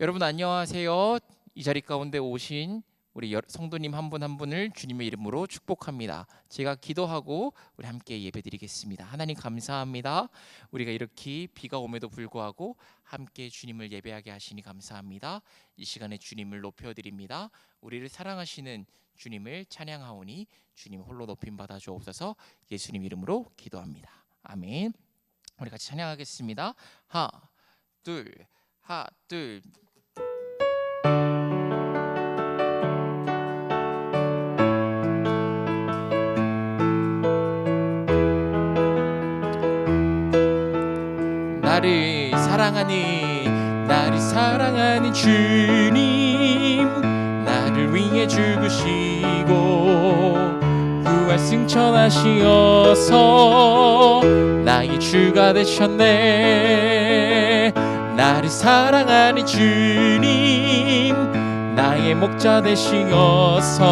여러분 안녕하세요. 이 자리 가운데 오신 우리 성도님 한 분 한 분을 주님의 이름으로 축복합니다. 제가 기도하고 우리 함께 예배드리겠습니다. 하나님 감사합니다. 우리가 이렇게 비가 오에도 불구하고 함께 주님을 예배하게 하시니 감사합니다. 이 시간에 주님을 높여드립니다. 우리를 사랑하시는 주님을 찬양하오니 주님 홀로 높임 받아 주옵소서. 예수님 이름으로 기도합니다. 아멘. 우리 같이 찬양하겠습니다. 하나 둘 하나 둘. 나를 사랑하는 주님, 나를 위해 죽으시고 부활 승천하시어서 나의 주가 되셨네. 나를 사랑하는 주님, 나의 목자 되시어서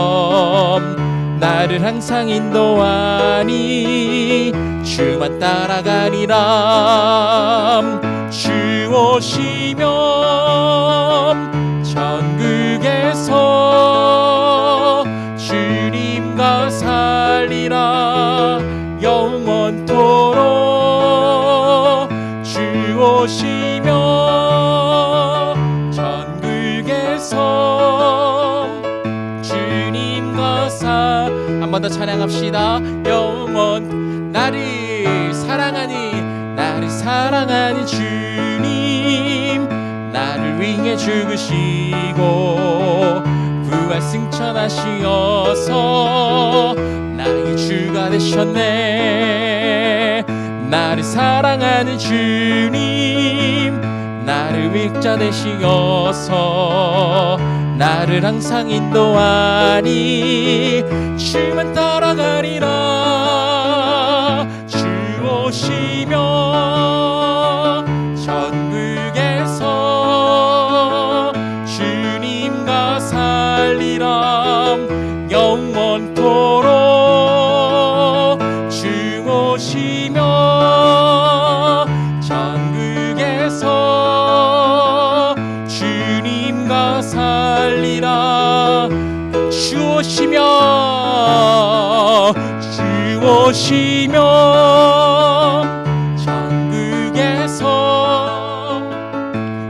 나를 항상 인도하니 주만 따라가리라. 주 오시면 천국에서 주님과 살리라. 영원토록 주 오시면 천국에서 주님과 한 번 더 찬양합시다. 영원. 나를 사랑하는 주님, 나를 위해 죽으시고 부활 승천하시어서 나의 주가 되셨네. 나를 사랑하는 주님, 나를 위자 되시어서 나를 항상 인도하니 주만 따라가리라. 주 오시면 천국에서 주님과 살리라. 영원토록 주 오시면 천국에서 주님과 살리라. 주 오시면 천국에서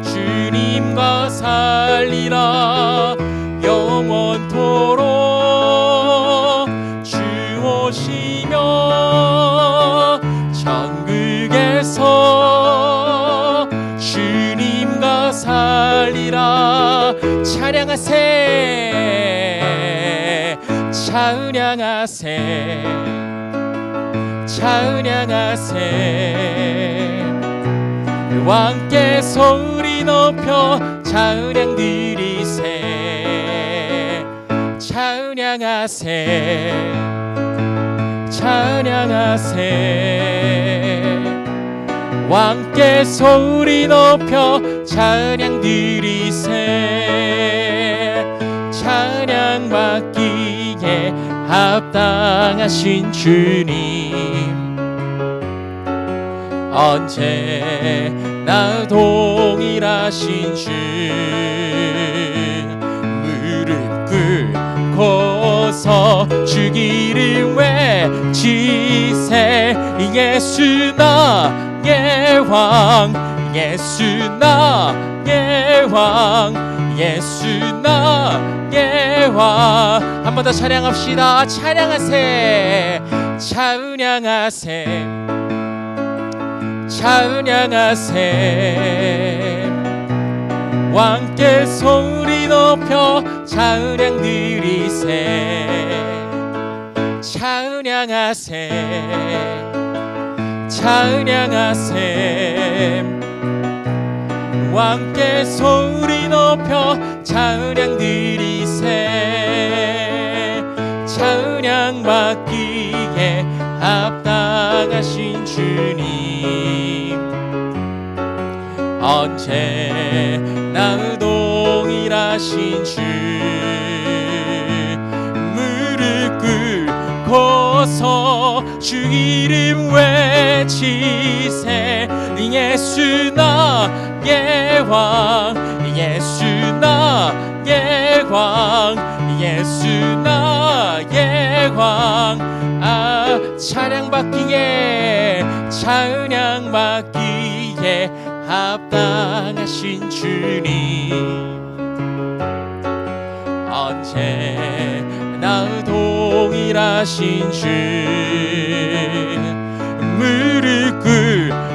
주님과 살리라. 영원토록 주 오시면 천국에서 주님과 살리라. 찬양하세, 찬양하세, 찬양하세. 왕께 소리 높여 찬양 드리세. 찬양하세, 찬양하세. 왕께 소리 높여 찬양 드리세. 찬양 받기에 합당하신 주님, 언제나 동일하신 주. 무릎 꿇고서 주 이름 외치세. 예수 나의 왕, 예수 나의 왕, 예수 나의 왕. 한 번 더 찬양합시다. 찬양하세, 찬양하세, 찬양하세. 왕께 소리 높여 찬양 드리세. 찬양하세, 찬양하세. 왕께 소리 높여 찬양 드리세. 찬양 받기에 합당하신 주님, 언제나 동일하신 주. 무릎 꿇고서 주 이름 외치세. 예수 나의 왕, 예수 예수 나의 왕. 찬양받기에 합당하신 주님, 언제나 동일하신 주. 무릎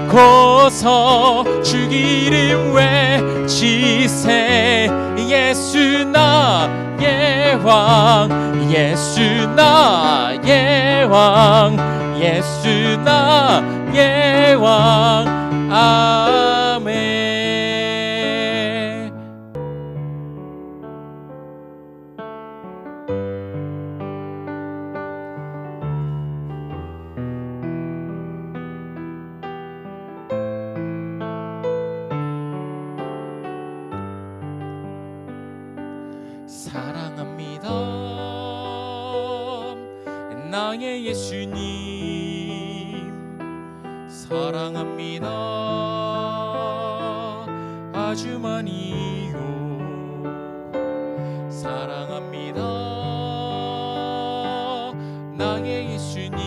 꿇고서 주 이름 외치세. 예수 나의 왕, 예수 나의 왕, 예수 나의 왕. 아멘. 사랑합니다 나의 예수님, 사랑합니다 아주 많이요. 사랑합니다 나의 예수님,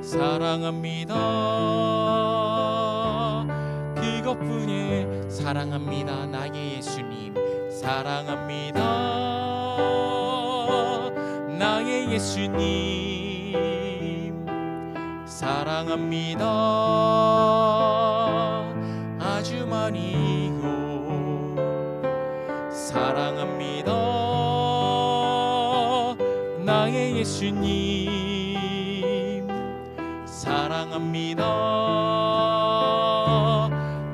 사랑합니다 그것뿐에. 사랑합니다 나의 예수님, 사랑합니다 나의 예수님, 사랑합니다 아주 많이요. 사랑합니다 나의 예수님, 사랑합니다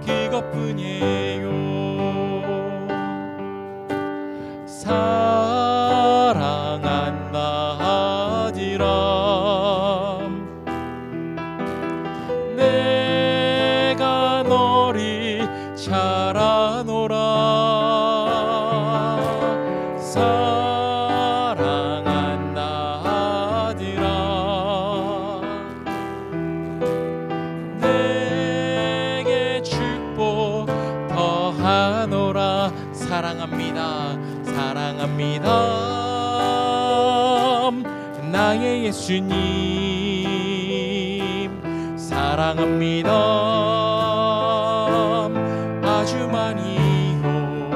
그것뿐이에요. 사랑한다 아디라 내가 너를 잘 아노라. 사랑한다 아디라 내게 축복 더하노라. 사랑합니다 사랑합니다 나의 예수님, 사랑합니다 아주 많이요.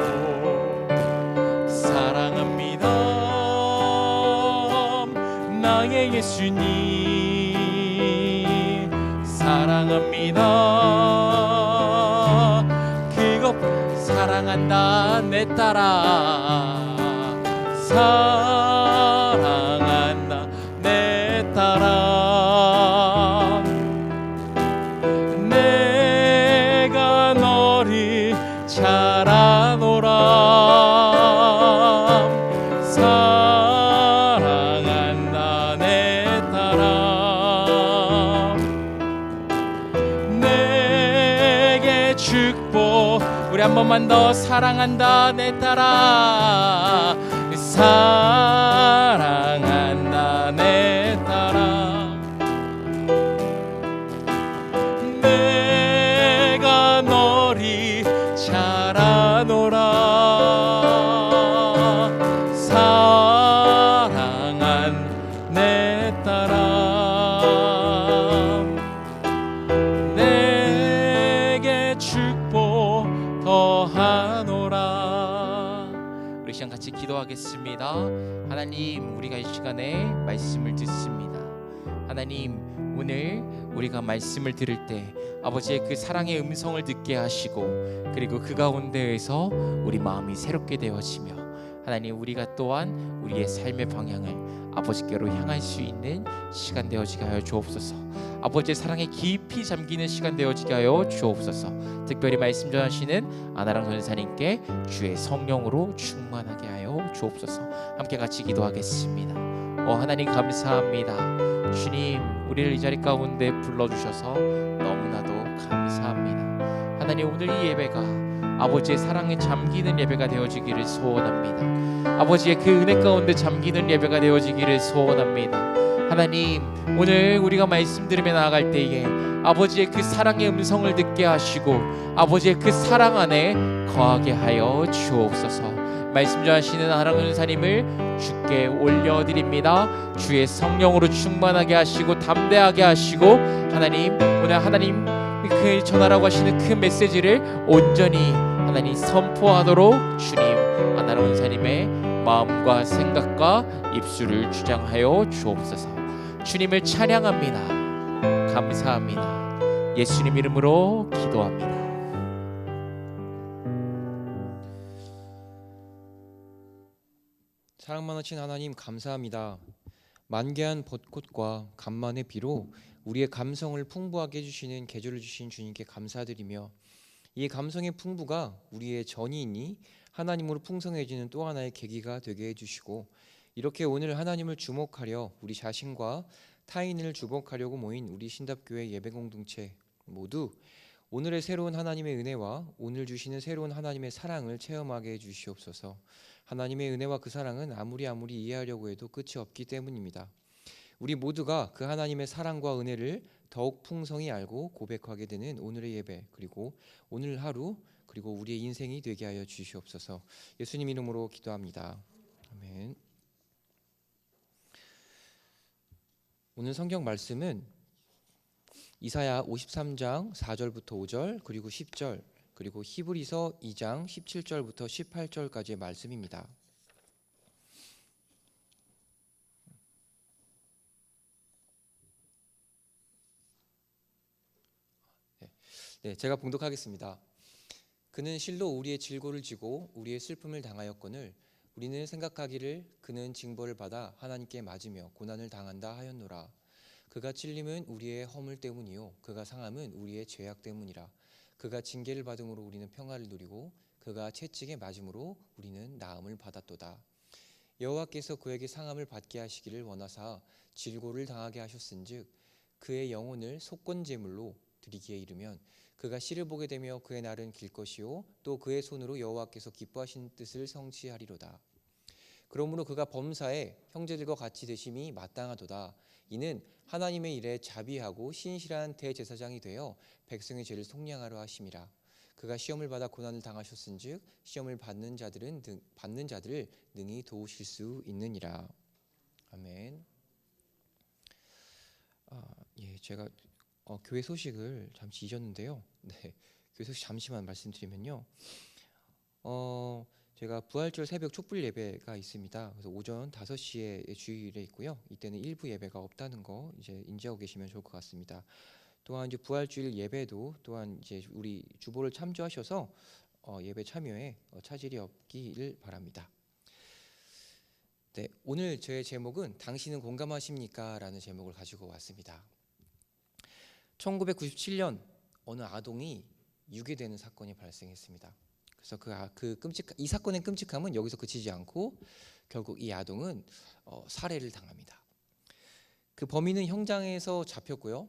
사랑합니다 나의 예수님, 사랑합니다 그것. 사랑한다 내 딸아, 사랑한다 내 딸아 내가 너를 잘 아노라. 사랑한다 내 딸아 내게 축복. 우리 한 번만 더. 사랑한다 내 딸아, 사랑한다 내 딸아 내가 너를 잘 아노라. 사랑한 내 딸아 내게 축복 더하노라. 우리 시간 같이 기도하겠습니다. 하나님, 우리가 이 시간에 말씀을 듣습니다. 하나님, 오늘 우리가 말씀을 들을 때 아버지의 그 사랑의 음성을 듣게 하시고, 그리고 그 가운데에서 우리 마음이 새롭게 되어지며, 하나님, 우리가 또한 우리의 삶의 방향을 아버지께로 향할 수 있는 시간 되어지게 하여 주옵소서. 아버지의 사랑에 깊이 잠기는 시간 되어지게 하여 주옵소서. 특별히 말씀 전하시는 아나랑 전사님께 주의 성령으로 충만하게 하여 주옵소서. 함께 같이 기도하겠습니다. 하나님 감사합니다. 주님, 우리를 이 자리 가운데 불러주셔서 너무나도 감사합니다. 하나님, 오늘 이 예배가 아버지의 사랑에 잠기는 예배가 되어지기를 소원합니다. 아버지의 그 은혜 가운데 잠기는 예배가 되어지기를 소원합니다. 하나님, 오늘 우리가 말씀 들으며 나아갈 때에 아버지의 그 사랑의 음성을 듣게 하시고 아버지의 그 사랑 안에 거하게 하여 주옵소서. 말씀 전하시는 하나님 은사님을 주께 올려드립니다. 주의 성령으로 충만하게 하시고 담대하게 하시고 하나님 오늘 하나님 그 전하라고 하시는 그 메시지를 온전히 하나님 선포하도록 주님 하나님 은사님의 마음과 생각과 입술을 주장하여 주옵소서. 주님을 찬양합니다. 감사합니다. 예수님 이름으로 기도합니다. 사랑 많으신 하나님 감사합니다. 만개한 벚꽃과 간만의 비로 우리의 감성을 풍부하게 해주시는 계절을 주신 주님께 감사드리며 이 감성의 풍부가 우리의 전이이니 하나님으로 풍성해지는 또 하나의 계기가 되게 해주시고 이렇게 오늘 하나님을 주목하려 우리 자신과 타인을 주목하려고 모인 우리 신답교회 예배공동체 모두 오늘의 새로운 하나님의 은혜와 오늘 주시는 새로운 하나님의 사랑을 체험하게 해주시옵소서. 하나님의 은혜와 그 사랑은 아무리 이해하려고 해도 끝이 없기 때문입니다. 우리 모두가 그 하나님의 사랑과 은혜를 더욱 풍성히 알고 고백하게 되는 오늘의 예배 그리고 오늘 하루 그리고 우리의 인생이 되게 하여 주시옵소서. 예수님 이름으로 기도합니다. 아멘. 오늘 성경 말씀은 이사야 53장 4절부터 5절 그리고 10절 그리고 히브리서 2장 17절부터 18절까지의 말씀입니다. 네, 제가 봉독하겠습니다. 그는 실로 우리의 질고를 지고 우리의 슬픔을 당하였거늘 우리는 생각하기를 그는 징벌을 받아 하나님께 맞으며 고난을 당한다 하였노라. 그가 찔림은 우리의 허물 때문이요 그가 상함은 우리의 죄악 때문이라. 그가 징계를 받음으로 우리는 평화를 누리고 그가 채찍에 맞음으로 우리는 나음을 받았도다. 여호와께서 그에게 상함을 받게 하시기를 원하사 질고를 당하게 하셨은즉 그의 영혼을 속건제물로 드리기에 이르면 그가 씨를 보게 되며 그의 날은 길 것이요 또 그의 손으로 여호와께서 기뻐하신 뜻을 성취하리로다. 그러므로 그가 범사에 형제들과 같이 되심이 마땅하도다. 이는 하나님의 일에 자비하고 신실한 대제사장이 되어 백성의 죄를 속량하려 하심이라. 그가 시험을 받아 고난을 당하셨은즉 시험을 받는 자들을 능히 도우실 수 있느니라. 아멘. 제가 교회 소식을 잠시 잊었는데요. 네, 교회 소식 잠시만 말씀드리면요. 제가 부활절 새벽 촛불 예배가 있습니다. 그래서 오전 5시에 주일에 있고요. 이때는 일부 예배가 없다는 거 이제 인지하고 계시면 좋을 것 같습니다. 또한 이제 부활주일 예배도 또한 이제 우리 주보를 참조하셔서 예배 참여에 차질이 없기를 바랍니다. 네, 오늘 저의 제목은 당신은 공감하십니까? 라는 제목을 가지고 왔습니다. 1997년 어느 아동이 유괴되는 사건이 발생했습니다. 그래서 이 사건의 끔찍함은 여기서 그치지 않고 결국 이 아동은 살해를 당합니다. 그 범인은 현장에서 잡혔고요.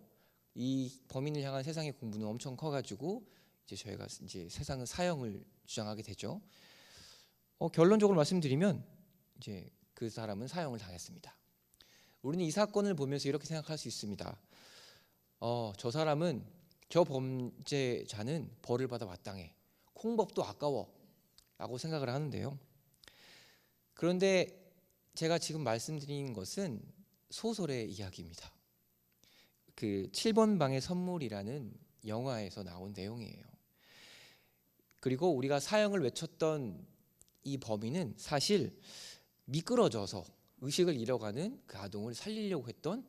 이 범인을 향한 세상의 공분은 엄청 커가지고 이제 저희가 이제 세상은 사형을 주장하게 되죠. 결론적으로 말씀드리면 이제 그 사람은 사형을 당했습니다. 우리는 이 사건을 보면서 이렇게 생각할 수 있습니다. 저 범죄자는 벌을 받아 마땅해. 콩밥도 아까워 라고 생각을 하는데요. 그런데 제가 지금 말씀드린 것은 소설의 이야기입니다. 그 7번 방의 선물이라는 영화에서 나온 내용이에요. 그리고 우리가 사형을 외쳤던 이 범인은 사실 미끄러져서 의식을 잃어가는 그 아동을 살리려고 했던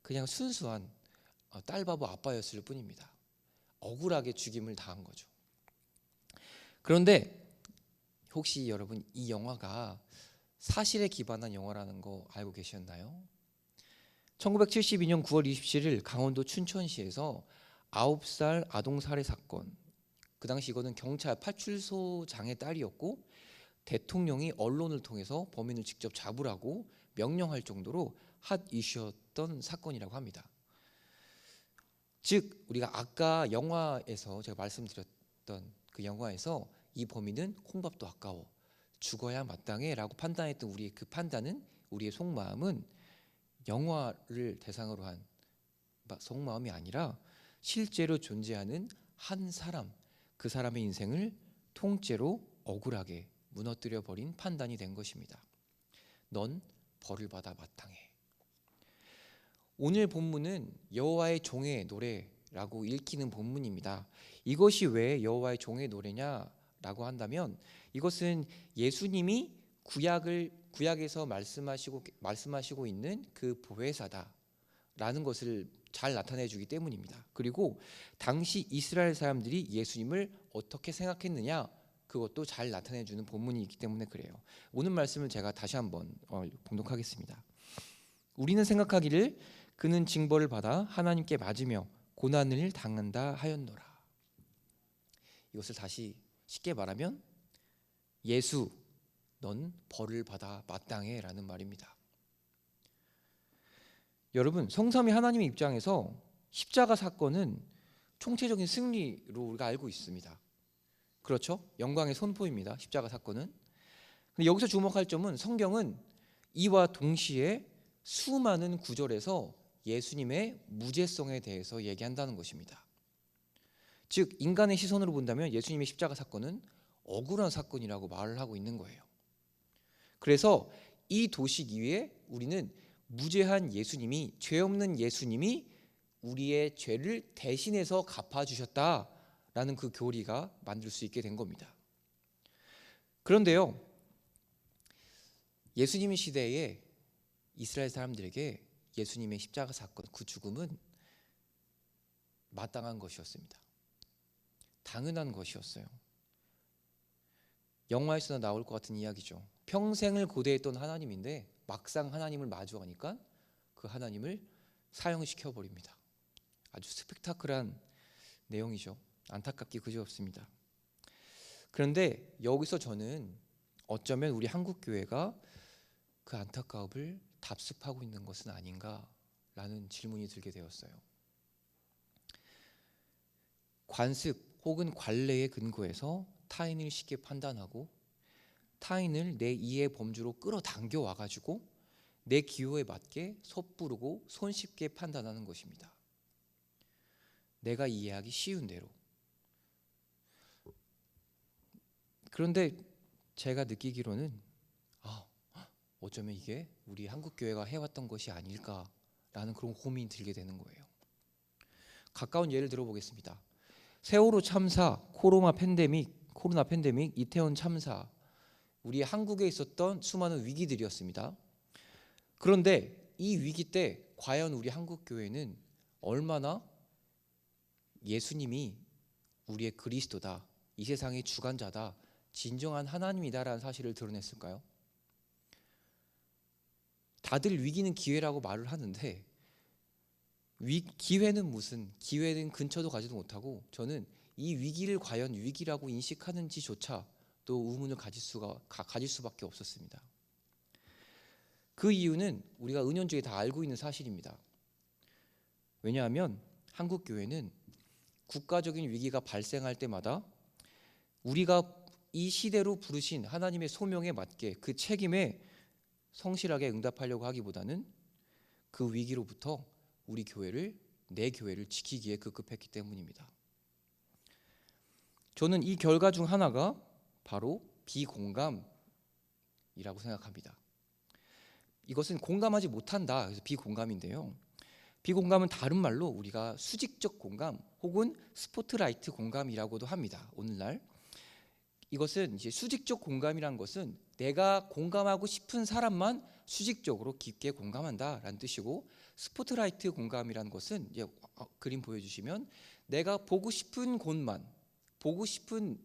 그냥 순수한 딸바보 아빠였을 뿐입니다. 억울하게 죽임을 당한 거죠. 그런데 혹시 여러분 이 영화가 사실에 기반한 영화라는 거 알고 계셨나요? 1972년 9월 27일 강원도 춘천시에서 9살 아동 살해 사건. 그 당시 이거는 경찰 파출소장의 딸이었고 대통령이 언론을 통해서 범인을 직접 잡으라고 명령할 정도로 핫 이슈였던 사건이라고 합니다. 즉 우리가 아까 영화에서 제가 말씀드렸던 그 영화에서 이 범인은 콩밥도 아까워 죽어야 마땅해 라고 판단했던 우리의 그 판단은 우리의 속마음은 영화를 대상으로 한 속마음이 아니라 실제로 존재하는 한 사람 그 사람의 인생을 통째로 억울하게 무너뜨려 버린 판단이 된 것입니다. 넌 벌을 받아 마땅해. 오늘 본문은 여호와의 종의 노래라고 읽히는 본문입니다. 이것이 왜 여호와의 종의 노래냐라고 한다면 이것은 예수님이 구약에서 말씀하시고 있는 그 보혜사다라는 것을 잘 나타내 주기 때문입니다. 그리고 당시 이스라엘 사람들이 예수님을 어떻게 생각했느냐 그것도 잘 나타내 주는 본문이 있기 때문에 그래요. 오늘 말씀을 제가 다시 한번 봉독하겠습니다. 우리는 생각하기를 그는 징벌을 받아 하나님께 맞으며 고난을 당한다 하였노라. 이것을 다시 쉽게 말하면 예수 넌 벌을 받아 마땅해 라는 말입니다. 여러분, 성삼위 하나님의 입장에서 십자가 사건은 총체적인 승리로 우리가 알고 있습니다. 그렇죠? 영광의 선포입니다. 십자가 사건은. 근데 여기서 주목할 점은 성경은 이와 동시에 수많은 구절에서 예수님의 무죄성에 대해서 얘기한다는 것입니다. 즉 인간의 시선으로 본다면 예수님의 십자가 사건은 억울한 사건이라고 말을 하고 있는 거예요. 그래서 이 도식 이후에 우리는 무죄한 예수님이, 죄 없는 예수님이 우리의 죄를 대신해서 갚아주셨다라는 그 교리가 만들 수 있게 된 겁니다. 그런데요, 예수님의 시대에 이스라엘 사람들에게 예수님의 십자가 사건, 그 죽음은 마땅한 것이었습니다. 당연한 것이었어요. 영화에서나 나올 것 같은 이야기죠. 평생을 고대했던 하나님인데 막상 하나님을 마주하니까 그 하나님을 사형시켜 버립니다. 아주 스펙타클한 내용이죠. 안타깝기 그지없습니다. 그런데 여기서 저는 어쩌면 우리 한국교회가 그 안타까움을 답습하고 있는 것은 아닌가라는 질문이 들게 되었어요. 관습 혹은 관례의 근거에서 타인을 쉽게 판단하고 타인을 내 이해의 범주로 끌어당겨 와가지고 내 기호에 맞게 섣부르고 손쉽게 판단하는 것입니다. 내가 이해하기 쉬운 대로. 그런데 제가 느끼기로는 어쩌면 이게 우리 한국교회가 해왔던 것이 아닐까라는 그런 고민이 들게 되는 거예요. 가까운 예를 들어보겠습니다. 세월호 참사, 코로나 팬데믹, 이태원 참사, 우리 한국에 있었던 수많은 위기들이었습니다. 그런데 이 위기 때 과연 우리 한국교회는 얼마나 예수님이 우리의 그리스도다, 이 세상의 주관자다, 진정한 하나님이다라는 사실을 드러냈을까요? 다들 위기는 기회라고 말을 하는데 기회는 무슨, 기회는 근처도 가지도 못하고 저는 이 위기를 과연 위기라고 인식하는지조차 또 의문을 가질 수밖에 없었습니다. 그 이유는 우리가 은연중에 다 알고 있는 사실입니다. 왜냐하면 한국 교회는 국가적인 위기가 발생할 때마다 우리가 이 시대로 부르신 하나님의 소명에 맞게 그 책임에 성실하게 응답하려고 하기보다는 그 위기로부터 내 교회를 지키기에 급급했기 때문입니다. 저는 이 결과 중 하나가 바로 비공감이라고 생각합니다. 이것은 공감하지 못한다, 그래서 비공감인데요. 비공감은 다른 말로 우리가 수직적 공감 혹은 스포트라이트 공감이라고도 합니다. 오늘날 이것은 이제 수직적 공감이란 것은 내가 공감하고 싶은 사람만 수직적으로 깊게 공감한다라는 뜻이고, 스포트라이트 공감이란 것은 이제 그림 보여주시면 내가 보고 싶은 곳만, 보고 싶은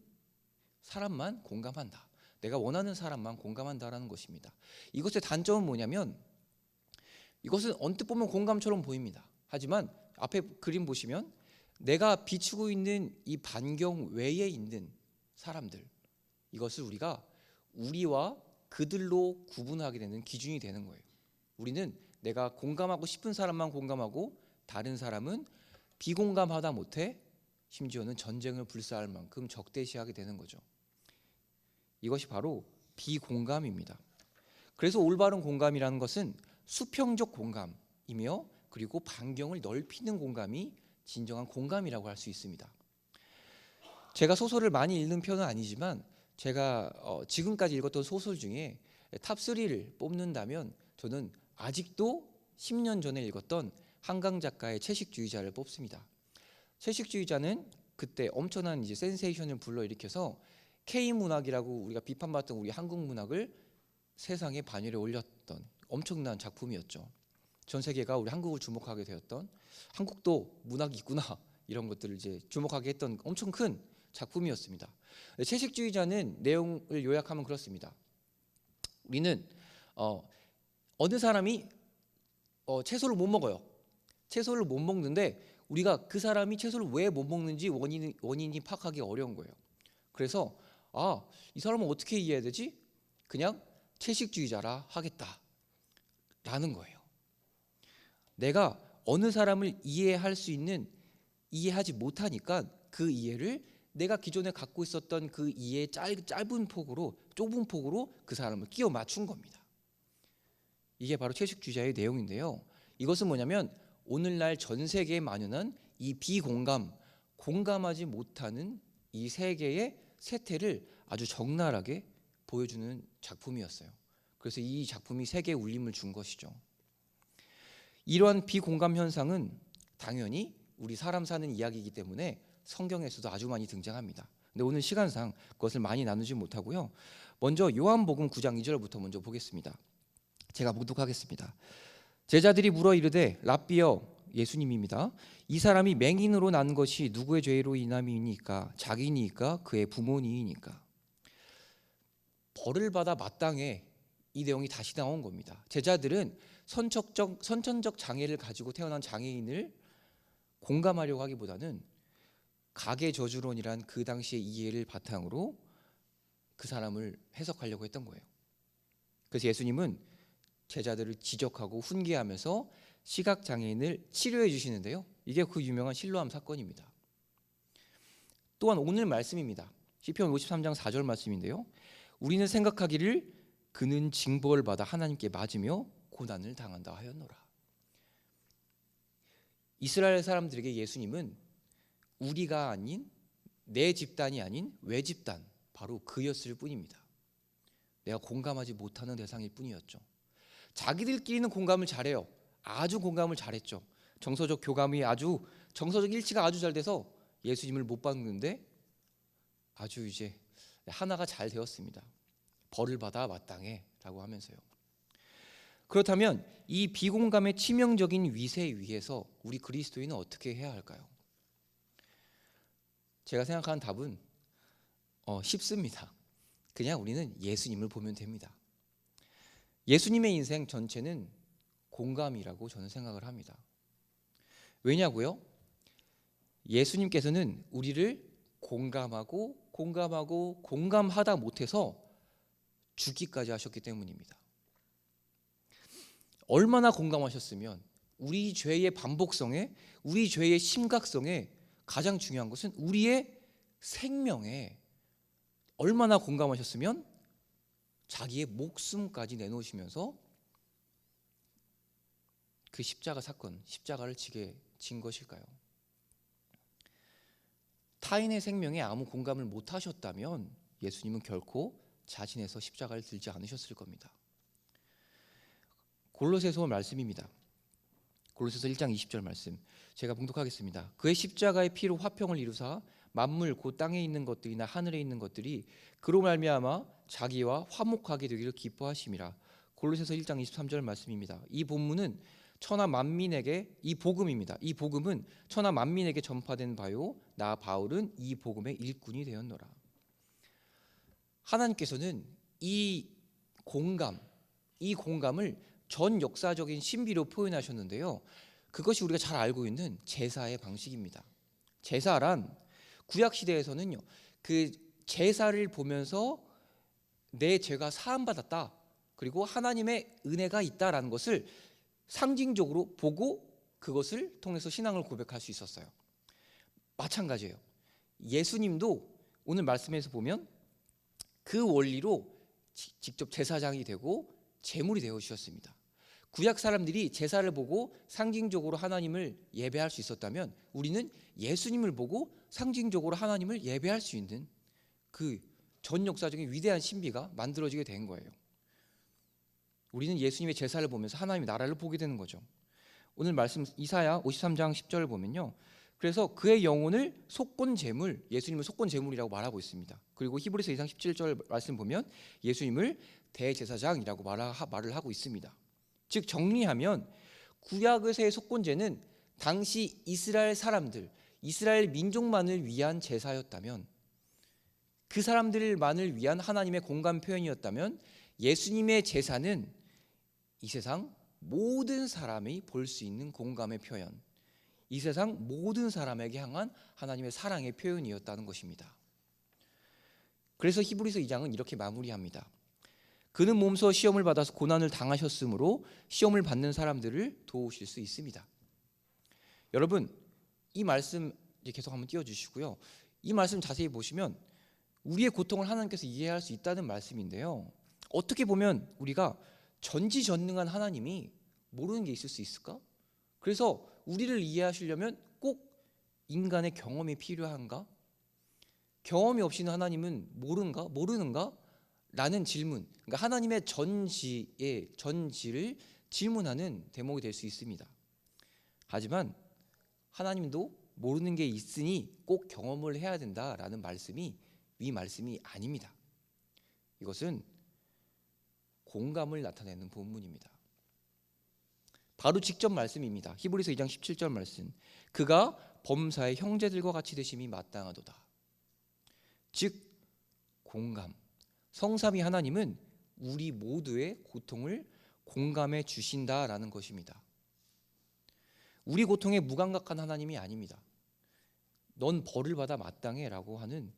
사람만 공감한다, 내가 원하는 사람만 공감한다라는 것입니다. 이것의 단점은 뭐냐면 이것은 언뜻 보면 공감처럼 보입니다. 하지만 앞에 그림 보시면 내가 비추고 있는 이 반경 외에 있는 사람들, 이것을 우리와 그들로 구분하게 되는 기준이 되는 거예요. 우리는 내가 공감하고 싶은 사람만 공감하고 다른 사람은 비공감하다 못해 심지어는 전쟁을 불사할 만큼 적대시하게 되는 거죠. 이것이 바로 비공감입니다. 그래서 올바른 공감이라는 것은 수평적 공감이며 그리고 반경을 넓히는 공감이 진정한 공감이라고 할 수 있습니다. 제가 소설을 많이 읽는 편은 아니지만 제가 지금까지 읽었던 소설 중에 탑3를 뽑는다면 저는 아직도 10년 전에 읽었던 한강 작가의 채식주의자를 뽑습니다. 채식주의자는 그때 엄청난 이제 센세이션을 불러일으켜서 K문학이라고 우리가 비판받던 우리 한국 문학을 세상에 반열에 올렸던 엄청난 작품이었죠. 전 세계가 우리 한국을 주목하게 되었던, 한국도 문학이 있구나 이런 것들을 이제 주목하게 했던 엄청 큰 작품이었습니다. 채식주의자는 내용을 요약하면 그렇습니다. 우리는 어느 사람이 채소를 못 먹어요. 채소를 못 먹는데 우리가 그 사람이 채소를 왜 못 먹는지 원인이 파악하기 어려운 거예요. 그래서 이 사람은 어떻게 이해해야 되지? 그냥 채식주의자라 하겠다라는 거예요. 내가 어느 사람을 이해할 수 있는, 이해하지 못하니까 그 이해를 내가 기존에 갖고 있었던 그 이해의 좁은 폭으로 그 사람을 끼워 맞춘 겁니다. 이게 바로 채식주의자의 내용인데요. 이것은 뭐냐면 오늘날 전 세계에 만연한 이 비공감, 공감하지 못하는 이 세계의 세태를 아주 적나라하게 보여주는 작품이었어요. 그래서 이 작품이 세계에 울림을 준 것이죠. 이러한 비공감 현상은 당연히 우리 사람 사는 이야기이기 때문에 성경에서도 아주 많이 등장합니다. 근데 오늘 시간상 그것을 많이 나누지 못하고요. 먼저 요한복음 9장 2절부터 먼저 보겠습니다. 제가 묵독하겠습니다. 제자들이 물어 이르되 랍비여, 예수님입니다. 이 사람이 맹인으로 난 것이 누구의 죄로 인함이니까? 자기니까? 그의 부모니이니까? 벌을 받아 마땅해. 이 내용이 다시 나온 겁니다. 제자들은 선천적 장애를 가지고 태어난 장애인을 공감하려고 하기보다는 가계 저주론이란 그 당시의 이해를 바탕으로 그 사람을 해석하려고 했던 거예요. 그래서 예수님은 제자들을 지적하고 훈계하면서 시각장애인을 치료해 주시는데요. 이게 그 유명한 실로암 사건입니다. 또한 오늘 말씀입니다. 시편 53장 4절 말씀인데요. 우리는 생각하기를 그는 징벌을 받아 하나님께 맞으며 고난을 당한다 하였노라. 이스라엘 사람들에게 예수님은 우리가 아닌, 내 집단이 아닌 외집단, 바로 그였을 뿐입니다. 내가 공감하지 못하는 대상일 뿐이었죠. 자기들끼리는 공감을 잘해요. 아주 공감을 잘했죠. 정서적 교감이 정서적 일치가 아주 잘 돼서 예수님을 못 박는데 아주 이제 하나가 잘 되었습니다. 벌을 받아 마땅해 라고 하면서요. 그렇다면 이 비공감의 치명적인 위세 위에서 우리 그리스도인은 어떻게 해야 할까요? 제가 생각하는 답은 쉽습니다. 그냥 우리는 예수님을 보면 됩니다. 예수님의 인생 전체는 공감이라고 저는 생각을 합니다. 왜냐고요? 예수님께서는 우리를 공감하다 못해서 죽기까지 하셨기 때문입니다. 얼마나 공감하셨으면 우리 죄의 반복성에, 우리 죄의 심각성에 가장 중요한 것은 우리의 생명에 얼마나 공감하셨으면 자기의 목숨까지 내놓으시면서 그 십자가 사건, 십자가를 진 것일까요? 타인의 생명에 아무 공감을 못 하셨다면 예수님은 결코 자신에서 십자가를 들지 않으셨을 겁니다. 골로새서 말씀입니다. 골로새서 1장 20절 말씀 제가 봉독하겠습니다. 그의 십자가의 피로 화평을 이루사 만물 곧 땅에 있는 것들이나 하늘에 있는 것들이 그로 말미암아 자기와 화목하게 되기를 기뻐하심이라. 골로새서 1장 23절 말씀입니다. 이 본문은 천하 만민에게, 이 복음입니다. 이 복음은 천하 만민에게 전파된 바요 나 바울은 이 복음의 일꾼이 되었노라. 하나님께서는 이 공감을 전 역사적인 신비로 표현하셨는데요. 그것이 우리가 잘 알고 있는 제사의 방식입니다. 제사란 구약 시대에서는요, 그 제사를 보면서 내 죄가 사함받았다, 그리고 하나님의 은혜가 있다라는 것을 상징적으로 보고 그것을 통해서 신앙을 고백할 수 있었어요. 마찬가지예요. 예수님도 오늘 말씀에서 보면 그 원리로 직접 제사장이 되고 제물이 되어 주셨습니다. 구약 사람들이 제사를 보고 상징적으로 하나님을 예배할 수 있었다면 우리는 예수님을 보고 상징적으로 하나님을 예배할 수 있는 그 전 역사적인 위대한 신비가 만들어지게 된 거예요. 우리는 예수님의 제사를 보면서 하나님의 나라를 보게 되는 거죠. 오늘 말씀 이사야 53장 10절을 보면요, 그래서 그의 영혼을 속건 제물, 예수님을 속건 제물이라고 말하고 있습니다. 그리고 히브리서 2장 17절 말씀 보면 예수님을 대제사장이라고 말을 하고 있습니다. 즉 정리하면 구약의세의 속건제는 당시 이스라엘 사람들, 이스라엘 민족만을 위한 제사였다면, 그 사람들만을 위한 하나님의 공감 표현이었다면, 예수님의 제사는 이 세상 모든 사람이 볼 수 있는 공감의 표현, 이 세상 모든 사람에게 향한 하나님의 사랑의 표현이었다는 것입니다. 그래서 히브리서 2장은 이렇게 마무리합니다. 그는 몸소 시험을 받아서 고난을 당하셨으므로 시험을 받는 사람들을 도우실 수 있습니다. 여러분, 이 말씀 이제 계속 한번 띄워주시고요. 이 말씀 자세히 보시면 우리의 고통을 하나님께서 이해할 수 있다는 말씀인데요, 어떻게 보면 우리가 전지전능한 하나님이 모르는 게 있을 수 있을까? 그래서 우리를 이해하시려면 꼭 인간의 경험이 필요한가? 경험이 없이는 하나님은 모르는가? 라는 질문, 그러니까 하나님의 전지를 질문하는 대목이 될 수 있습니다. 하지만 하나님도 모르는 게 있으니 꼭 경험을 해야 된다라는 말씀이 위 말씀이 아닙니다. 이것은 공감을 나타내는 본문입니다. 바로 직접 말씀입니다. 히브리서 2장 17절 말씀. 그가 범사의 형제들과 같이 되심이 마땅하도다. 즉 공감. 성삼위 하나님은 우리 모두의 고통을 공감해 주신다라는 것입니다. 우리 고통에 무감각한 하나님이 아닙니다. 넌 벌을 받아 마땅해라고 하는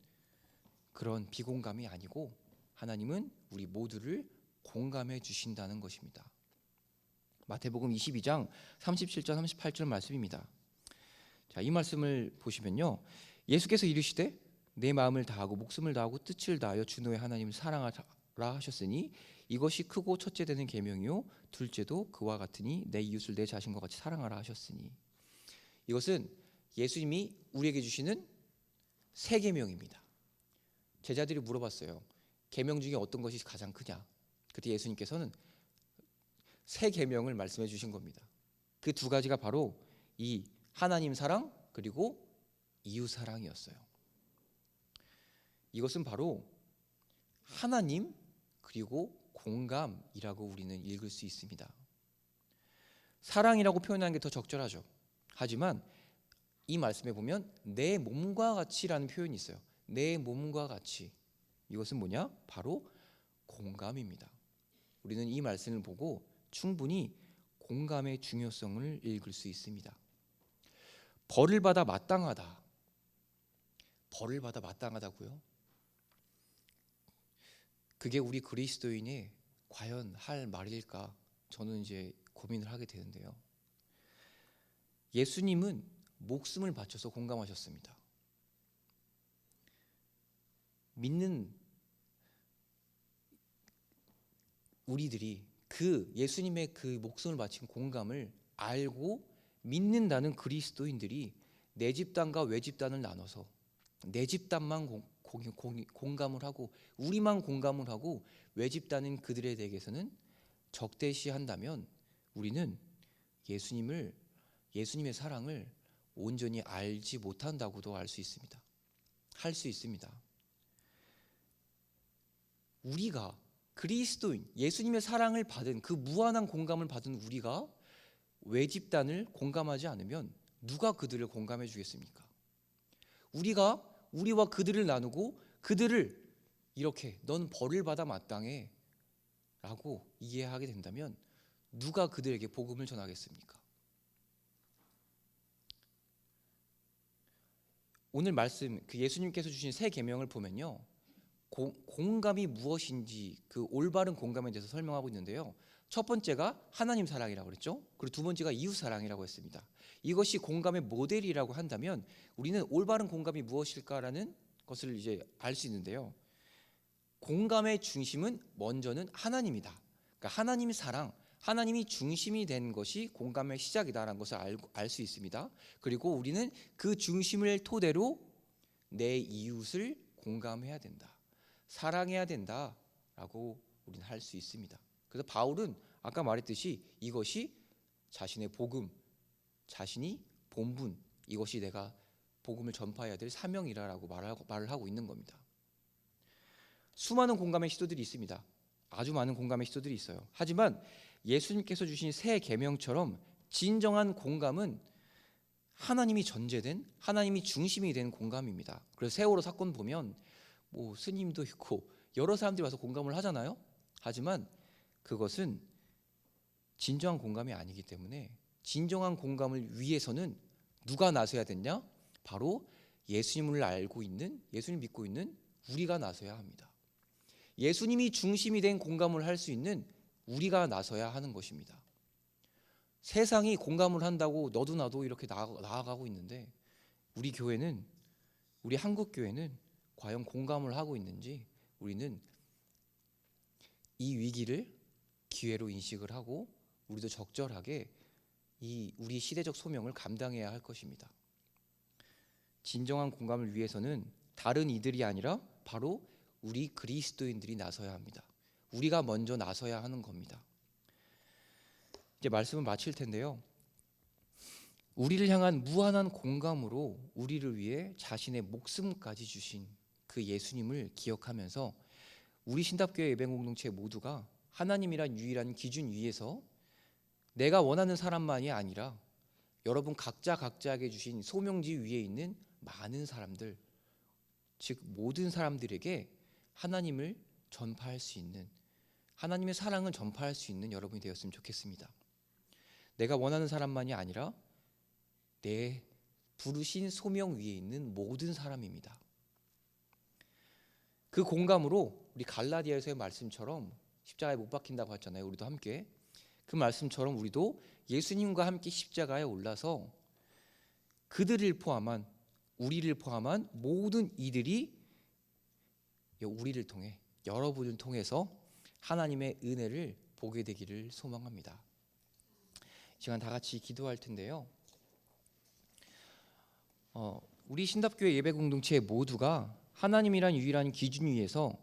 그런 비공감이 아니고, 하나님은 우리 모두를 공감해 주신다는 것입니다. 마태복음 22장 37절 38절 말씀입니다. 자, 이 말씀을 보시면요, 예수께서 이르시되 내 마음을 다하고 목숨을 다하고 뜻을 다하여 주 너의 하나님을 사랑하라 하셨으니 이것이 크고 첫째 되는 계명이요 둘째도 그와 같으니 내 이웃을 내 자신과 같이 사랑하라 하셨으니. 이것은 예수님이 우리에게 주시는 새 계명입니다. 제자들이 물어봤어요. 계명 중에 어떤 것이 가장 크냐? 그때 예수님께서는 새 계명을 말씀해 주신 겁니다. 그 두 가지가 바로 이 하나님 사랑 그리고 이웃 사랑이었어요. 이것은 바로 하나님 그리고 공감이라고 우리는 읽을 수 있습니다. 사랑이라고 표현하는 게 더 적절하죠. 하지만 이 말씀에 보면 내 몸과 같이라는 표현이 있어요. 내 몸과 같이. 이것은 뭐냐? 바로 공감입니다. 우리는 이 말씀을 보고 충분히 공감의 중요성을 읽을 수 있습니다. 벌을 받아 마땅하다. 벌을 받아 마땅하다고요? 그게 우리 그리스도인이 과연 할 말일까? 저는 이제 고민을 하게 되는데요. 예수님은 목숨을 바쳐서 공감하셨습니다. 믿는 우리들이 그 예수님의 그 목숨을 바친 공감을 알고 믿는다는 그리스도인들이 내 집단과 외 집단을 나눠서 내 집단만 공감을 하고 우리만 공감을 하고 외 집단은 그들에 대해서는 적대시한다면 우리는 예수님의 사랑을 온전히 알지 못한다고도 할 수 있습니다. 할 수 있습니다. 우리가 그리스도인 예수님의 사랑을 받은 그 무한한 공감을 받은 우리가 외 집단을 공감하지 않으면 누가 그들을 공감해 주겠습니까? 우리와 그들을 나누고 그들을 이렇게 넌 벌을 받아 마땅해 라고 이해하게 된다면 누가 그들에게 복음을 전하겠습니까? 오늘 말씀 그 예수님께서 주신 새 계명을 보면요, 공감이 무엇인지 그 올바른 공감에 대해서 설명하고 있는데요. 첫 번째가 하나님 사랑이라고 그랬죠. 그리고 두 번째가 이웃 사랑이라고 했습니다. 이것이 공감의 모델이라고 한다면 우리는 올바른 공감이 무엇일까라는 것을 이제 알 수 있는데요. 공감의 중심은 먼저는 하나님이다. 그러니까 하나님 사랑, 하나님이 중심이 된 것이 공감의 시작이다라는 것을 알 수 있습니다. 그리고 우리는 그 중심을 토대로 내 이웃을 공감해야 된다. 사랑해야 된다라고 우리는 할 수 있습니다. 그래서 바울은 아까 말했듯이 이것이 자신의 복음, 자신이 본분, 이것이 내가 복음을 전파해야 될 사명이라고 말을 하고 있는 겁니다. 수많은 공감의 시도들이 있습니다. 아주 많은 공감의 시도들이 있어요. 하지만 예수님께서 주신 새 계명처럼 진정한 공감은 하나님이 전제된, 하나님이 중심이 된 공감입니다. 그래서 세월호 사건 보면 뭐 스님도 있고 여러 사람들이 와서 공감을 하잖아요. 하지만 그것은 진정한 공감이 아니기 때문에 진정한 공감을 위해서는 누가 나서야 되냐? 바로 예수님을 알고 있는, 예수님 믿고 있는 우리가 나서야 합니다. 예수님이 중심이 된 공감을 할 수 있는 우리가 나서야 하는 것입니다. 세상이 공감을 한다고 너도 나도 이렇게 나아가고 있는데 우리 교회는, 우리 한국 교회는 과연 공감을 하고 있는지, 우리는 이 위기를 기회로 인식을 하고 우리도 적절하게 이 우리 시대적 소명을 감당해야 할 것입니다. 진정한 공감을 위해서는 다른 이들이 아니라 바로 우리 그리스도인들이 나서야 합니다. 우리가 먼저 나서야 하는 겁니다. 이제 말씀을 마칠 텐데요. 우리를 향한 무한한 공감으로 우리를 위해 자신의 목숨까지 주신 그 예수님을 기억하면서 우리 신답교회 예배공동체 모두가 하나님이란 유일한 기준 위에서 내가 원하는 사람만이 아니라 여러분 각자에게 주신 소명지 위에 있는 많은 사람들, 즉 모든 사람들에게 하나님을 전파할 수 있는, 하나님의 사랑을 전파할 수 있는 여러분이 되었으면 좋겠습니다. 내가 원하는 사람만이 아니라 내 부르신 소명 위에 있는 모든 사람입니다. 그 공감으로 우리 갈라디아서의 말씀처럼 십자가에 못 박힌다고 했잖아요. 우리도 함께 그 말씀처럼 우리도 예수님과 함께 십자가에 올라서 그들을 포함한, 우리를 포함한 모든 이들이 우리를 통해, 여러분을 통해서 하나님의 은혜를 보게 되기를 소망합니다. 이 시간 다 같이 기도할 텐데요. 우리 신답교회 예배공동체 모두가 하나님이란 유일한 기준 위에서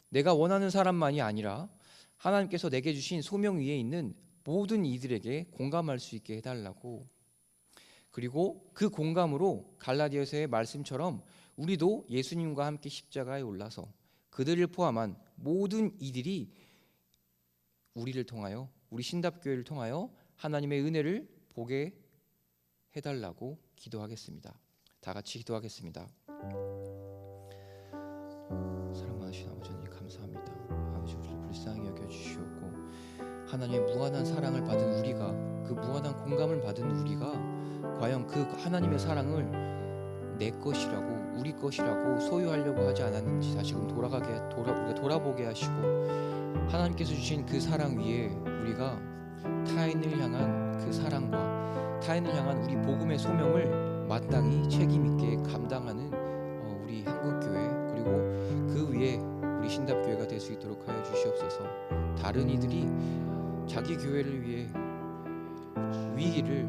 내가 원하는 사람만이 아니라 하나님께서 내게 주신 소명 위에 있는 모든 이들에게 공감할 수 있게 해달라고, 그리고 그 공감으로 갈라디아서의 말씀처럼 우리도 예수님과 함께 십자가에 올라서 그들을 포함한 모든 이들이 우리를 통하여, 우리 신답교회를 통하여 하나님의 은혜를 보게 해달라고 기도하겠습니다. 다 같이 기도하겠습니다. 사랑 많으신 아버지 하나님 감사합니다. 아버지 우리를 불쌍히 여겨주시옵고 하나님의 무한한 사랑을 받은 우리가, 그 무한한 공감을 받은 우리가 과연 그 하나님의 사랑을 내 것이라고, 우리 것이라고 소유하려고 하지 않았는지 다시금 우리가 돌아보게 하시고 하나님께서 주신 그 사랑 위에 우리가 타인을 향한 그 사랑과 타인을 향한 우리 복음의 소명을 마땅히 책임 있게 감당하는 우리 한국교회, 그리고 그 위에 우리 신답교회가 될 수 있도록 하여 주시옵소서. 다른 이들이 자기 교회를 위해 위기를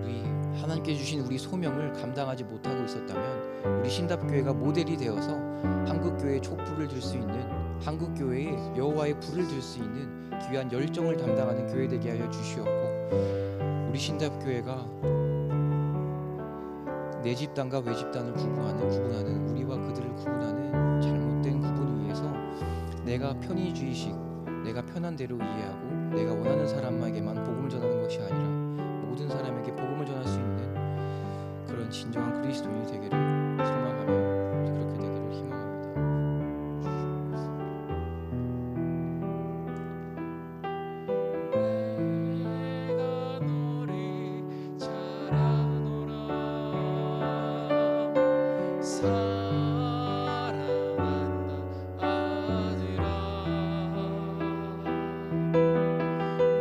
우리 하나님께 주신 우리 소명을 감당하지 못하고 있었다면 우리 신답교회가 모델이 되어서 한국교회의 촛불을 들 수 있는, 한국교회의 여호와의 불을 들 수 있는 귀한 열정을 담당하는 교회 되게 하여 주시옵고, 우리 신답교회가 내 집단과 외 집단을 구분하는 우리와 그들을 구분하는 잘못된 구분 위에서 내가 편의주의식, 내가 편한 대로 이해하고 내가 원하는 사람에게만 복음을 전하는 것이 아니라 모든 사람에게 복음을 전할 수 있는 그런 진정한 그리스도인이 되기를 소망하며 그렇게 되기를 희망합니다. 내가 너를 잘 아노라 사랑한다 아들아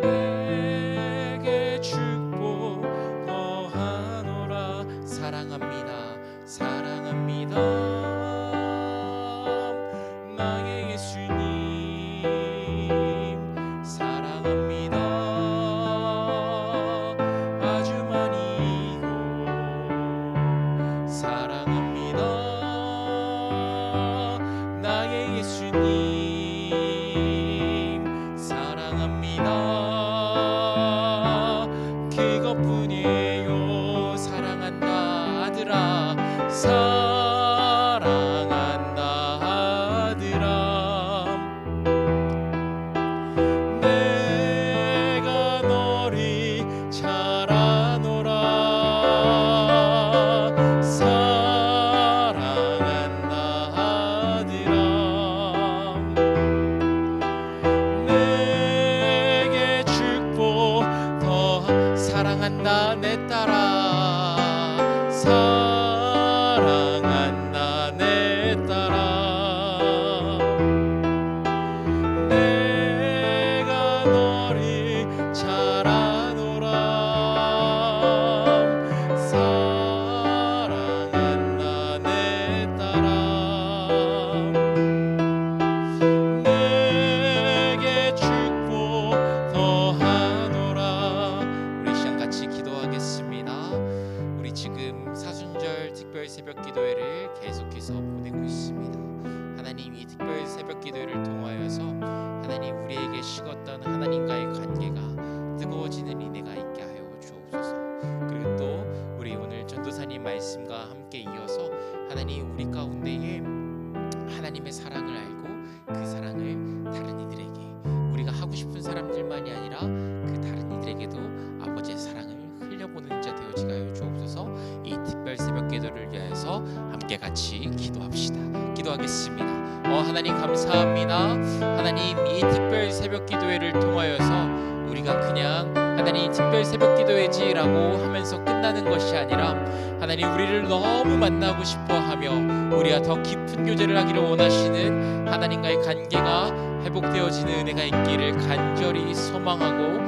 내게 축복 더하노라. 사랑합니다. 사랑합니다. 주님께서 보내고 있습니다. 하나님, 이 특별 새벽 기도회를 통하여서 하나님, 우리에게 식었던 하나님과의 관계가 뜨거워지는 은혜가 있게 하여 주옵소서. 그리고 또 우리 오늘 전도사님 말씀과 함께 이어서 하나님, 우리 가운데에 하나님의 사랑을 알고 그 사랑을 다른 이들에게, 우리가 하고 싶은 사람들만이 아니라 그 다른 이들에게도 아버지의 사랑을 흘려보는 자 되어지게 하여 주옵소서. 이 특별 새벽 기도를 위해서 함께 같이 기도합시다. 기도하겠습니다. 하나님 감사합니다. 하나님, 이 특별 새벽 기도회를 통하여서 우리가 그냥 하나님 특별 새벽 기도회지라고 하면서 끝나는 것이 아니라 하나님, 우리를 너무 만나고 싶어하며 우리가 더 깊은 교제를 하기를 원하시는 하나님과의 관계가 회복되어지는 은혜가 있기를 간절히 소망합니다.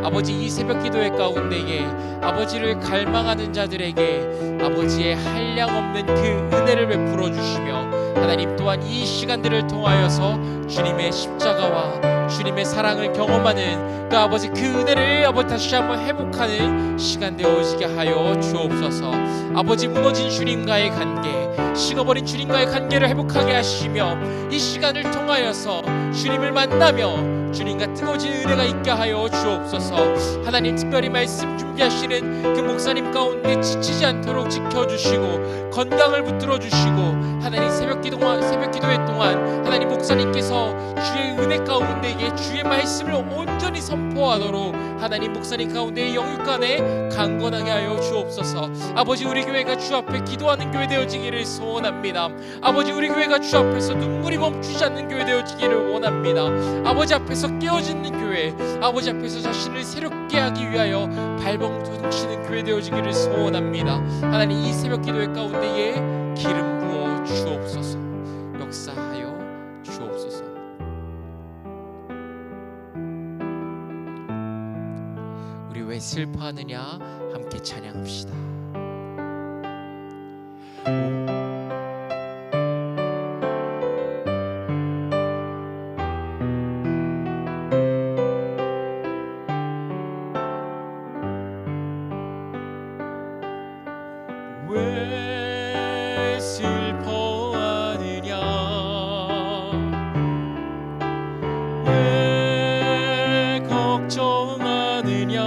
아버지, 이 새벽 기도회 가운데에 아버지를 갈망하는 자들에게 아버지의 한량없는 그 은혜를 베풀어 주시며 하나님 또한 이 시간들을 통하여서 주님의 십자가와 주님의 사랑을 경험하는 그 아버지 그 은혜를 아버지 다시 한번 회복하는 시간 되어지게 하여 주옵소서. 아버지, 무너진 주님과의 관계, 식어버린 주님과의 관계를 회복하게 하시며 이 시간을 통하여서 주님을 만나며 주님과 뜨거워진 은혜가 있게 하여 주옵소서. 하나님, 특별히 말씀 준비하시는 그 목사님 가운데 지치지 않도록 지켜주시고 건강을 붙들어 주시고 하나님, 새벽 기도회 동안 하나님 목사님께서 주의 은혜 가운데에 주의 말씀을 온전히 선포하도록 하나님 목사님 가운데 영육간에 강건하게 하여 주옵소서. 아버지, 우리 교회가 주 앞에 기도하는 교회 되어지기를 소원합니다. 아버지, 우리 교회가 주 앞에서 눈물이 멈추지 않는 교회 되어지기를 원합니다. 아버지 앞에서 깨어지는 교회, 아버지 앞에서 자신을 새롭게 하기 위하여 발버둥치는 교회 되어지기를 소원합니다. 하나님, 이 새벽 기도회 가운데에 기름 부어 주옵소서. 역사하여 주옵소서. 우리 왜 슬퍼하느냐 함께 찬양합시다. 왜 슬퍼하느냐, 왜 걱정하느냐,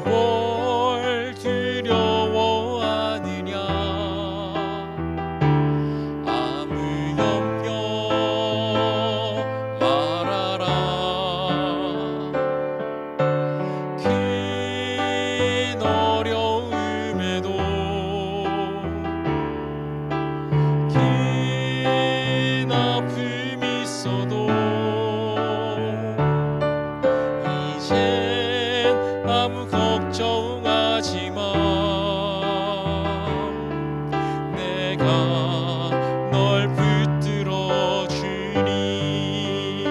무얼 두려워하느냐, 아무 염려 말아라. 긴 아픔이 있어도 이젠 아무 걱정하지 마. 내가 널 붙들어 주니.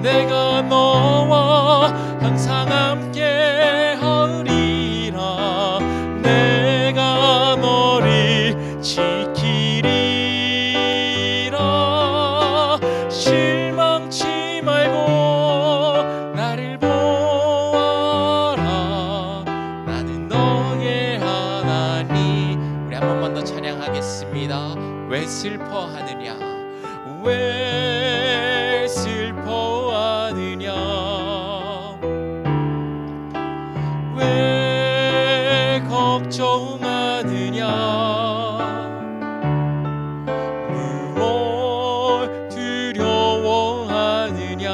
내가 너와 항상 함께 하리라. 내가 너를 지키리라. 실망치 말고 나를 보아라. 나는 너의 하나님. 우리 한 번만 더 찬양하겠습니다. 왜 슬퍼하느냐, 왜 슬퍼하느냐, 왜 걱정하느냐, 무얼 두려워하느냐,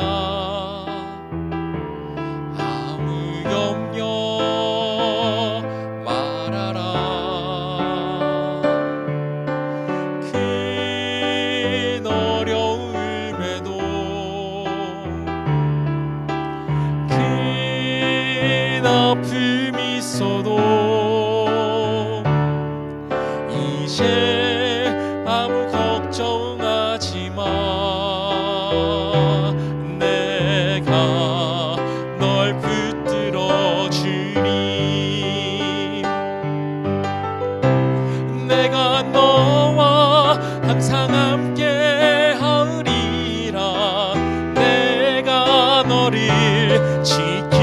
아무 염려 말아라. 큰 어려움에도 큰 아픔이 있어도 이제 아무 걱정하지 마. 내가 널 붙들어 주니. 내가 너와 항상 함께 하리라. 내가 너를 지키리라.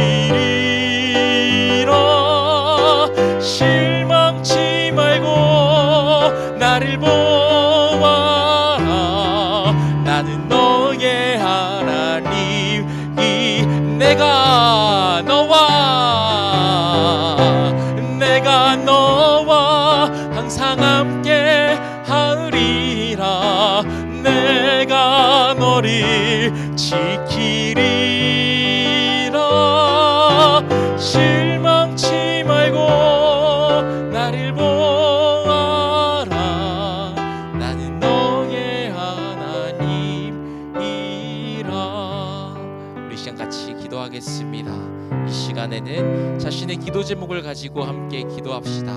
자신의 기도 제목을 가지고 함께 기도합시다.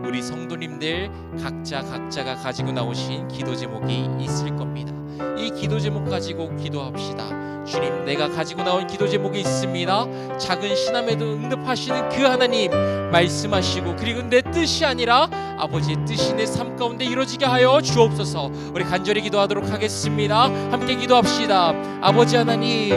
우리 성도님들 각자가 가지고 나오신 기도 제목이 있을 겁니다. 이 기도 제목 가지고 기도합시다. 주님, 내가 가지고 나온 기도 제목이 있습니다. 작은 신함에도 응답하시는 그 하나님 말씀하시고, 그리고 내 뜻이 아니라 아버지의 뜻이 내 삶 가운데 이루어지게 하여 주옵소서. 우리 간절히 기도하도록 하겠습니다. 함께 기도합시다. 아버지 하나님,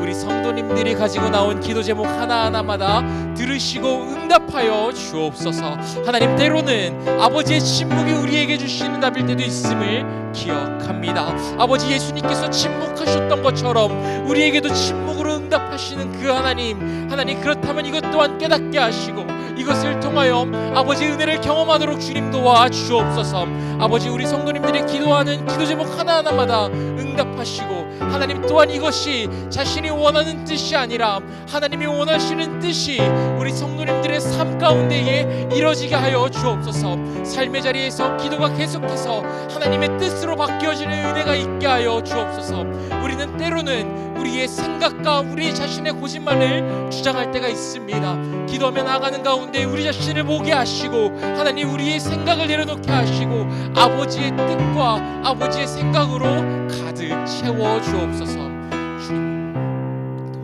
우리 성도님들이 가지고 나온 기도 제목 하나하나마다 들으시고 응답하여 주옵소서. 하나님, 때로는 아버지의 침묵이 우리에게 주시는 답일 때도 있음을 기억합니다. 아버지, 예수님께서 침묵하셨던 것처럼 우리에게도 침묵으로 응답하시는 그 하나님, 그렇다면 이것 또한 깨닫게 하시고 이것을 통하여 아버지 은혜를 경험하도록 주님 도와 주옵소서. 아버지, 우리 성도님들이 기도하는 기도 제목 하나하나마다 응답하시고, 하나님 또한 이것이 자신이 원하는 뜻이 아니라 하나님이 원하시는 뜻이 우리 성도님들의 삶 가운데에 이루어지게 하여 주옵소서. 삶의 자리에서 기도가 계속해서 하나님의 뜻으로 바뀌어지는 은혜가 있게 하여 주옵소서. 우리는 때로는 우리의 생각과 우리 자신의 거짓말을 주장할 때가 있습니다. 기도하며 나가는 가운데 우리 자신을 보게 하시고, 하나님 우리의 생각을 내려놓게 하시고 아버지의 뜻과 아버지의 생각으로 가득 채워 주옵소서. 주님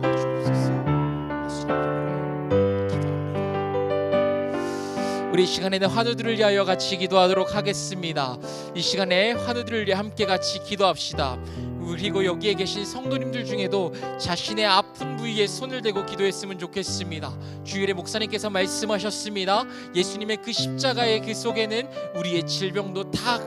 도와주옵소서. 예수님 이름으로 기도합니다. 우리 이 시간에는 환우들을 위하여 같이 기도하도록 하겠습니다. 이 시간에 환우들을 위해 함께 같이 기도합시다. 그리고 여기에 계신 성도님들 중에도 자신의 아픈 부위에 손을 대고 기도했으면 좋겠습니다. 주일에 목사님께서 말씀하셨습니다. 예수님의 그 십자가의 그 속에는 우리의 질병도 다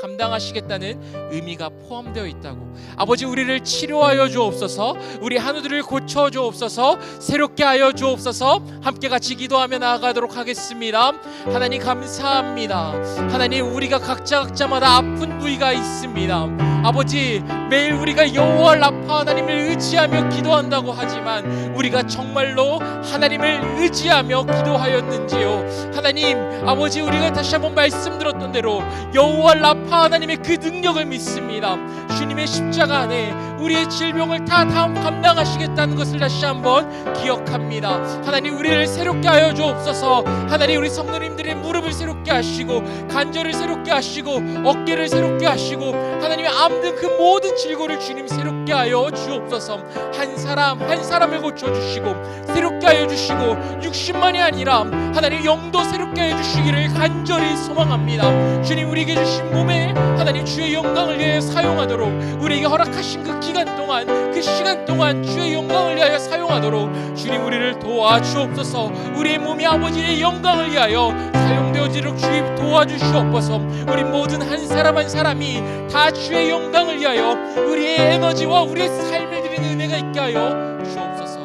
감당하시겠다는 의미가 포함되어 있다고. 아버지, 우리를 치료하여 주옵소서. 우리 한우들을 고쳐 주옵소서. 새롭게 하여 주옵소서. 함께 같이 기도하며 나아가도록 하겠습니다. 하나님 감사합니다. 하나님, 우리가 각자마다 아픈 부위가 있습니다. 아버지, 매일 우리가 여호와 라파 하나님을 의지하며 기도한다고 하지만 우리가 정말로 하나님을 의지하며 기도하였는지요? 하나님 아버지, 우리가 다시 한번 말씀드렸던 대로 여호와 라파 하나님의 그 능력을 믿습니다. 주님의 십자가 안에 우리의 질병을 다 감당하시겠다는 것을 다시 한번 기억합니다. 하나님, 우리를 새롭게 하여 주옵소서. 하나님, 우리 성도님들의 무릎을 새롭게 하시고 관절을 새롭게 하시고 어깨를 새롭게 하시고 하나님의 암든 그 모든 질고를 주님 새롭게 하여 주옵소서. 한 사람 한 사람을 고쳐주시고 새롭게 하여 주시고 60만이 아니라 하나님 영도 새롭게 하여 주시기를 간절히 소망합니다. 주님, 우리에게 주신 몸에 하나님 주의 영광을 위하여 사용하도록, 우리에게 허락하신 그 기간 동안 그 시간 동안 주의 영광을 위하여 사용하도록 주님 우리를 도와주옵소서. 우리의 몸이 아버지의 영광을 위하여 사용되어지도록 주님 도와주시옵소서. 우리 모든 한 사람 한 사람이 다 주의 영광을 위하여 우리의 에너지와 우리의 삶을 드리는 은혜가 있게 하여 주옵소서.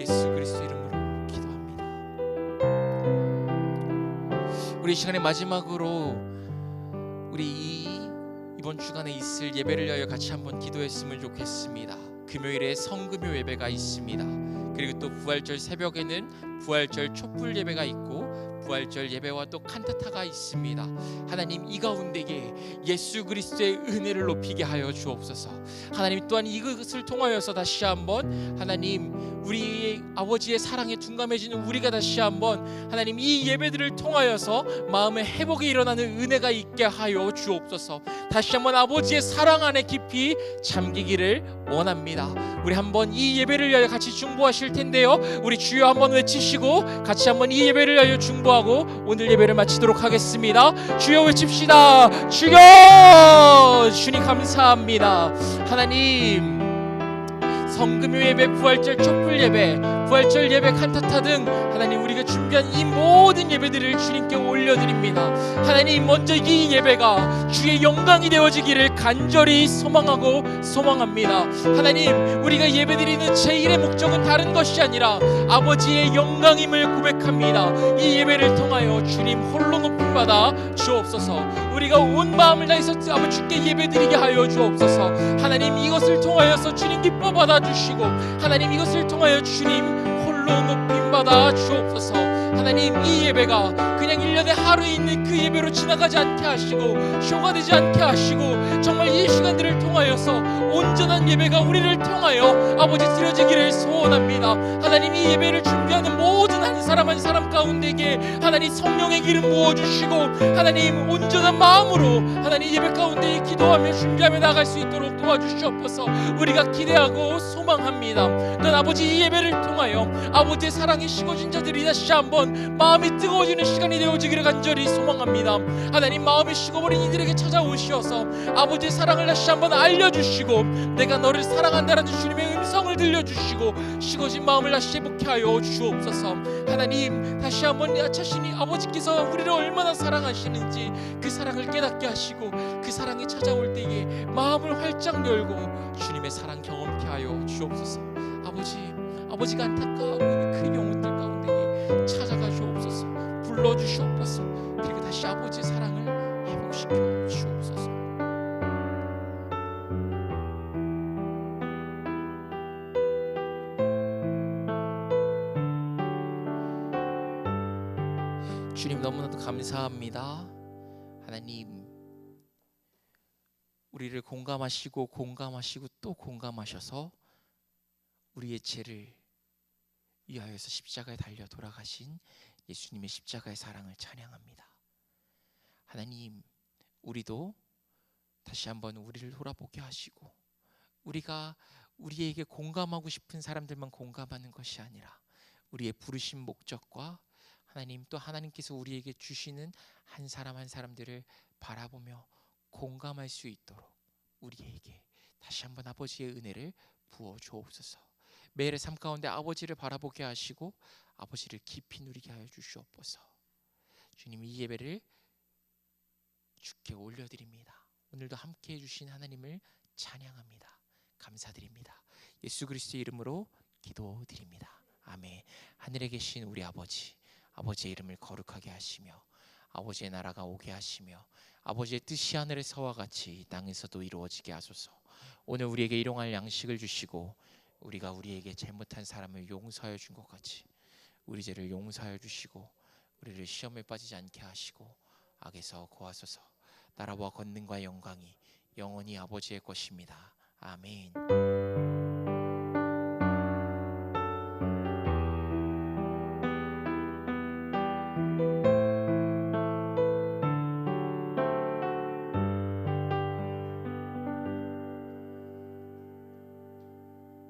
예수 그리스도 이름으로 기도합니다. 우리 시간의 마지막으로 우리 이번 주간에 있을 예배를 위하여 같이 한번 기도했으면 좋겠습니다. 금요일에 성금요 예배가 있습니다. 그리고 또 부활절 새벽에는 부활절 촛불 예배가 있고 부활절 예배와 또 칸타타가 있습니다. 하나님, 이 가운데에 예수 그리스도의 은혜를 높이게 하여 주옵소서. 하나님, 또한 이것을 통하여서 다시 한번 하나님 우리 아버지의 사랑에 둔감해지는 우리가 다시 한번 하나님 이 예배들을 통하여서 마음의 회복이 일어나는 은혜가 있게 하여 주옵소서. 다시 한번 아버지의 사랑 안에 깊이 잠기기를 원합니다. 우리 한번 이 예배를 위하여 같이 중보하실 텐데요, 우리 주여 한번 외치시고 같이 한번 이 예배를 위하여 중보하고 오늘 예배를 마치도록 하겠습니다. 주여 외칩시다. 주여, 주님 감사합니다. 하나님, 성금요 예배, 부활절 촛불 예배, 부활절 예배, 칸타타 등 하나님 우리가 준비한 이 모든 예배들을 주님께 올려드립니다. 하나님, 먼저 이 예배가 주의 영광이 되어지기를 간절히 소망합니다. 하나님, 우리가 예배드리는 제1의 목적은 다른 것이 아니라 아버지의 영광임을 고백합니다. 이 예배를 통하여 주님 홀로 높임 받아 주옵소서. 우리가 온 마음을 다해서 아버지 주께 예배드리게 하여 주옵소서. 하나님, 이것을 통하여서 주님 기뻐 받아 주시고 하나님, 이것을 통하여 주님 홀로 높임 받아 주옵소서. 하나님, 이 예배가 그냥 1년에 하루에 있는 그 예배로 지나가지 않게 하시고 쇼가 되지 않게 하시고 정말 이 시간들을 통하여서 온전한 예배가 우리를 통하여 아버지 드려지기를 소원합니다. 하나님, 이 예배를 준비하는 모든 한 사람 한 사람 가운데에게 하나님 성령의 기름 부어주시고 하나님 온전한 마음으로 하나님 예배 가운데 기도하며 준비하며 나갈 수 있도록 도와주시옵소서. 우리가 기대하고 소망합니다. 넌 아버지 이 예배를 통하여 아버지의 사랑이 식어진 자들이 다시 한번 마음이 뜨거워지는 시간이 되어지기를 간절히 소망합니다. 하나님, 마음이 식어버린 이들에게 찾아오시어서 아버지의 사랑을 다시 한번 알려주시고 내가 너를 사랑한다라는 주님의 음성을 들려주시고 식어진 마음을 다시 회복케 하여 주옵소서. 하나님, 다시 한번 자신이 아버지께서 우리를 얼마나 사랑하시는지 그 사랑을 깨닫게 하시고 그 사랑이 찾아올 때에 마음을 활짝 열고 주님의 사랑 경험케 하여 주옵소서. 아버지가 안타까워 있는 그 영혼들 가운데 찾아가 주옵소서. 불러주시옵소서. 그리고 다시 아버지의 사랑을 회복시켜 주옵소서. 주님, 너무나도 감사합니다. 하나님, 우리를 공감하시고 또 공감하셔서 우리의 죄를 위하여서 십자가에 달려 돌아가신 예수님의 십자가의 사랑을 찬양합니다. 하나님, 우리도 다시 한번 우리를 돌아보게 하시고 우리가 우리에게 공감하고 싶은 사람들만 공감하는 것이 아니라 우리의 부르신 목적과 하나님, 또 하나님께서 우리에게 주시는 한 사람 한 사람들을 바라보며 공감할 수 있도록 우리에게 다시 한번 아버지의 은혜를 부어 주옵소서. 매일의 삶 가운데 아버지를 바라보게 하시고 아버지를 깊이 누리게 하여 주시옵소서. 주님, 이 예배를 주께 올려드립니다. 오늘도 함께해 주신 하나님을 찬양합니다. 감사드립니다. 예수 그리스도의 이름으로 기도드립니다. 아멘. 하늘에 계신 우리 아버지의 이름을 거룩하게 하시며 아버지의 나라가 오게 하시며 아버지의 뜻이 하늘에서와 같이 땅에서도 이루어지게 하소서. 오늘 우리에게 일용할 양식을 주시고 우리가 우리에게 잘못한 사람을 용서하여 준 것 같이 우리 죄를 용서하여 주시고 우리를 시험에 빠지지 않게 하시고 악에서 구하소서. 나라와 권능과 영광이 영원히 아버지의 것입니다. 아멘.